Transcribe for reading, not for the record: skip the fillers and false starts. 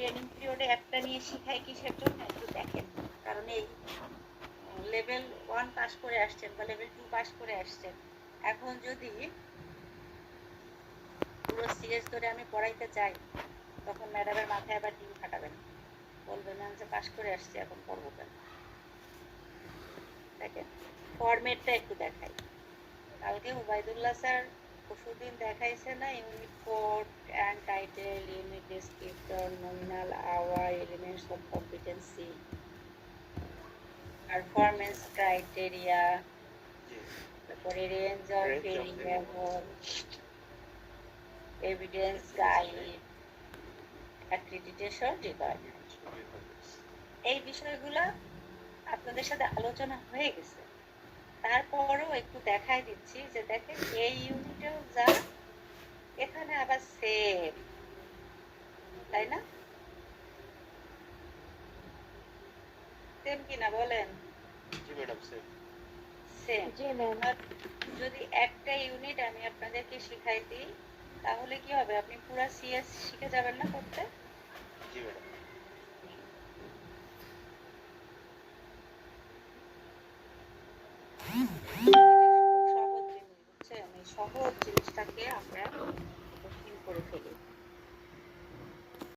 Training পিরিয়ডে একটা নিয়ে শিখাই কিসের জন্য একটু দেখেন। কারণ এই লেভেল 1 পাস করে আসছেন বা লেভেল 2 পাস করে আসছেন, এখন যদি পুরো সিরিজ ধরে আমি পড়াইতে চাই, তখন ম্যাডামের মাথায় আবার ডিম ফাটাবেন, বলবেন না যে পাস করে আসছে এখন পড়বো কেন। দেখেন ফরম্যাটটা একটু দেখাই। কালকে ওবায়দুল্লাহ স্যার পরশুদিন দেখাইছে না, unit code and title, unit descriptor, nominal hour, elements of competency, performance criteria, তারপরে range of variable, evidence guide, accreditation requirement. এই বিষয়গুলো আপনাদের সাথে আলোচনা হয়ে গেছে, তারপরও একটু দেখাই দিচ্ছি যে দেখেন এই ইউনিটেও যা এখানে আবার সেম, তাই না? সেম কিনা বলেন? জি ম্যাডাম সেম। সেম। যদি একটা ইউনিট আমি আপনাদেরকে শিখাই দিই, তাহলে কি হবে, আপনি পুরো সিএস শিখে যাবেন না করতে? জি ম্যাডাম। খুব সহজ জিনিস, বুঝছেন? এই সহজ জিনিসটাকে আমরা কঠিন করে ফেলি।